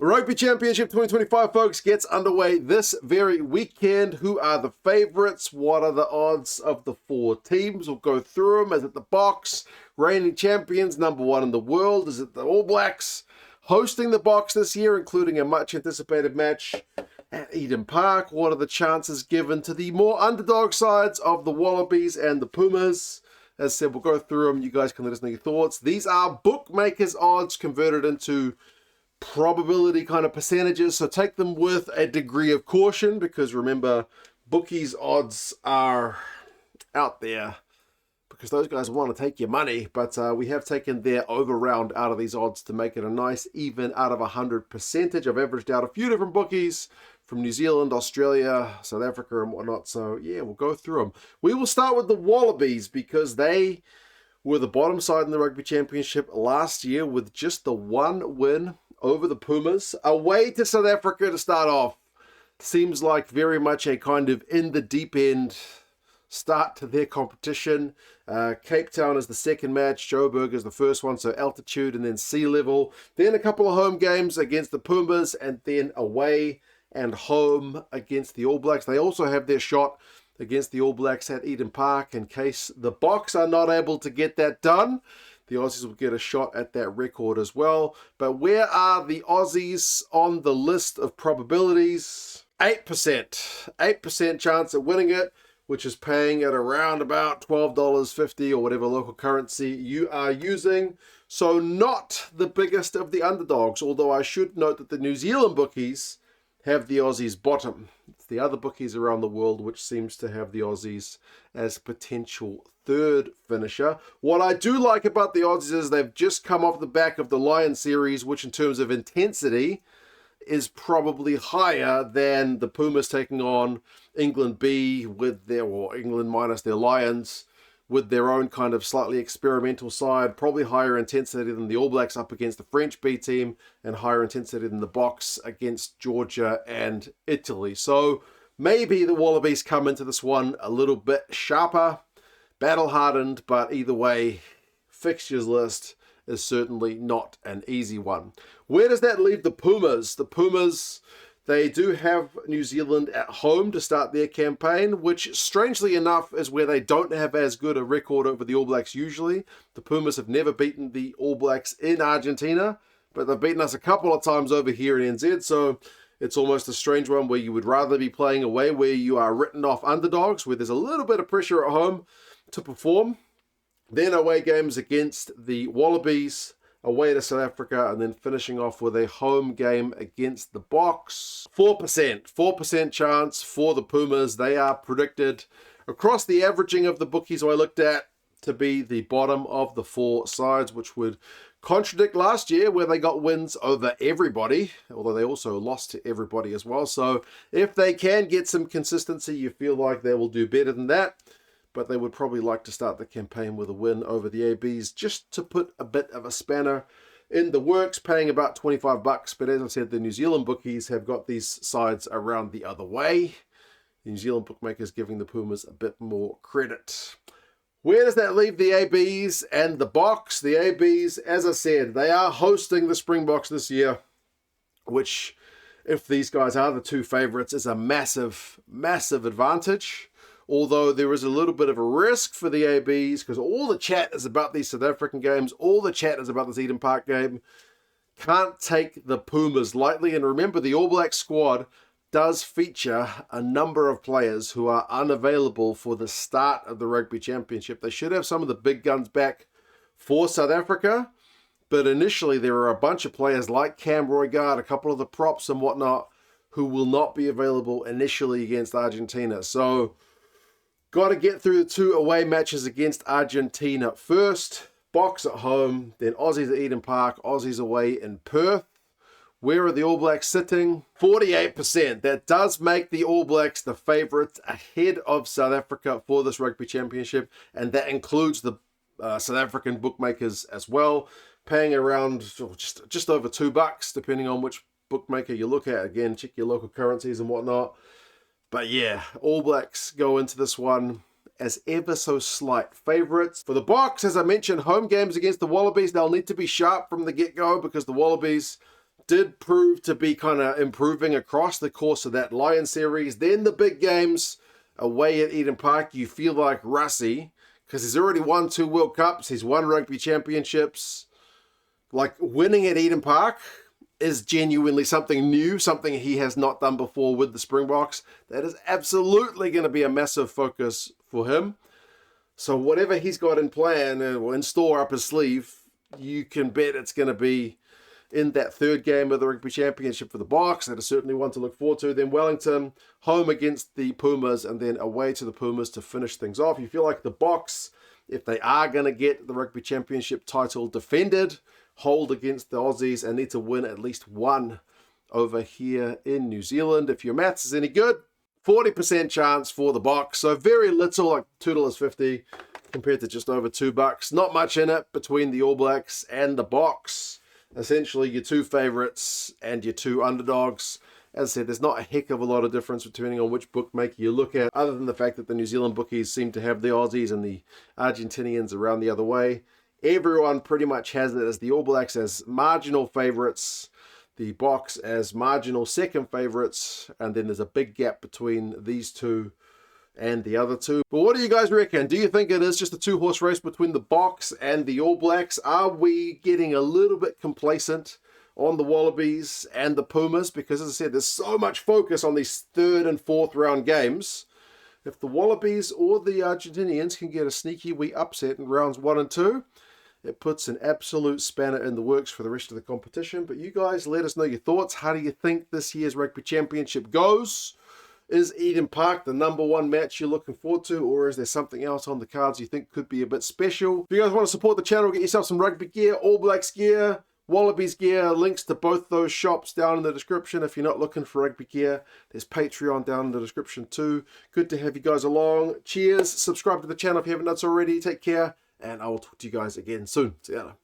The Rugby Championship 2025, folks, gets underway this very weekend. Who are the favourites? What are the odds of the four teams? We'll go through them. Is it the Boks, reigning champions, number one in the world? Is it the All Blacks hosting the Boks this year, including a much-anticipated match at Eden Park? What are the chances given to the more underdog sides of the Wallabies and the Pumas? As I said, we'll go through them. You guys can let us know your thoughts. These are bookmakers' odds converted into probability kind of percentages, so take them with a degree of caution, because remember, bookies' odds are out there because those guys want to take your money, but we have taken their over round out of these odds to make it a nice even out of 100 percentage. I've averaged out a few different bookies from New Zealand, Australia, South Africa and whatnot, so yeah, we'll go through them. We will start with the Wallabies because they were the bottom side in the Rugby Championship last year with just the one win over the Pumas, away to South Africa to start off. Seems like very much a kind of in the deep end start to their competition. Cape Town is the second match, Joburg is the first one, so altitude and then sea level. Then a couple of home games against the Pumas, and then away and home against the All Blacks. They also have their shot against the All Blacks at Eden Park in case the Boks are not able to get that done. The Aussies will get a shot at that record as well. But where are the Aussies on the list of probabilities? 8%. 8% chance of winning it, which is paying at around about $12.50 or whatever local currency you are using. So not the biggest of the underdogs, although I should note that the New Zealand bookies have the Aussies bottom. It's the other bookies around the world which seems to have the Aussies as potential third finisher. What I do like about the Aussies is they've just come off the back of the Lion series, which in terms of intensity is probably higher than the Pumas taking on England B with their, or England minus their Lions, with their own kind of slightly experimental side, probably higher intensity than the All Blacks up against the French B team, and higher intensity than the Boks against Georgia and Italy. So maybe the Wallabies come into this one a little bit sharper, battle-hardened, but either way, fixtures list is certainly not an easy one. Where does that leave the Pumas? The Pumas, they do have New Zealand at home to start their campaign, which strangely enough is where they don't have as good a record over the All Blacks usually. The Pumas have never beaten the All Blacks in Argentina, but they've beaten us a couple of times over here in NZ, so it's almost a strange one where you would rather be playing away where you are written off underdogs, where there's a little bit of pressure at home to perform. Then away games against the Wallabies, away to South Africa, and then finishing off with a home game against the Boks. 4% chance for the Pumas. They are predicted across the averaging of the bookies I looked at to be the bottom of the four sides, which would contradict last year where they got wins over everybody, although they also lost to everybody as well. So if they can get some consistency, you feel like they will do better than that. But they would probably like to start the campaign with a win over the ABs just to put a bit of a spanner in the works, paying about $25. But as I said, the New Zealand bookies have got these sides around the other way. The New Zealand bookmakers giving the Pumas a bit more credit. Where does that leave the ABs and the Boks? The ABs, as I said, they are hosting the Springboks this year, which, if these guys are the two favourites, is a massive, massive advantage. Although there is a little bit of a risk for the ABs because all the chat is about these South African games. All the chat is about this Eden Park game. Can't take the Pumas lightly. And remember, the All Black squad does feature a number of players who are unavailable for the start of the Rugby Championship. They should have some of the big guns back for South Africa. But initially, there are a bunch of players like Cam Roigard, a couple of the props and whatnot, who will not be available initially against Argentina. So got to get through the two away matches against Argentina first. Boks at home, then Aussies at Eden Park, Aussies away in Perth. Where are the All Blacks sitting? 48%. That does make the All Blacks the favourites ahead of South Africa for this Rugby Championship, and that includes the South African bookmakers as well, paying around just over $2, depending on which bookmaker you look at. Again, check your local currencies and whatnot. But yeah, All Blacks go into this one as ever so slight favourites. For the Boks, as I mentioned, home games against the Wallabies, they'll need to be sharp from the get-go because the Wallabies did prove to be kind of improving across the course of that Lion series. Then the big games away at Eden Park, you feel like Russie, because he's already won 2 World Cups, he's won Rugby Championships. Like, winning at Eden Park is genuinely something new, something he has not done before with the Springboks. That is absolutely going to be a massive focus for him. So whatever he's got in plan or in store up his sleeve, you can bet it's going to be in that 3rd game of the Rugby Championship for the Boks. That is certainly one to look forward to. Then Wellington, home against the Pumas, and then away to the Pumas to finish things off. You feel like the Boks, if they are going to get the Rugby Championship title defended, hold against the Aussies and need to win at least 1 over here in New Zealand. If your maths is any good, 40% chance for the Boks. So very little, like $2.50 compared to just over $2. Not much in it between the All Blacks and the Boks. Essentially your 2 favourites and your 2 underdogs. As I said, there's not a heck of a lot of difference depending on which bookmaker you look at, other than the fact that the New Zealand bookies seem to have the Aussies and the Argentinians around the other way. Everyone pretty much has it as the All Blacks as marginal favourites, the Boks as marginal second favourites, and then there's a big gap between these 2 and the other 2. But what do you guys reckon? Do you think it is just a 2-horse race between the Boks and the All Blacks? Are we getting a little bit complacent on the Wallabies and the Pumas? Because as I said, there's so much focus on these 3rd and 4th round games. If the Wallabies or the Argentinians can get a sneaky wee upset in rounds 1 and 2, it puts an absolute spanner in the works for the rest of the competition. But you guys, let us know your thoughts. How do you think this year's Rugby Championship goes? Is Eden Park the #1 match you're looking forward to, or is there something else on the cards you think could be a bit special? If you guys want to support the channel, get yourself some rugby gear, All Blacks gear, Wallabies gear. Links to both those shops down in the description. If you're not looking for rugby gear, there's Patreon down in the description too. Good to have you guys along. Cheers. Subscribe to the channel if you haven't done so already. Take care, and I will talk to you guys again soon. See you later.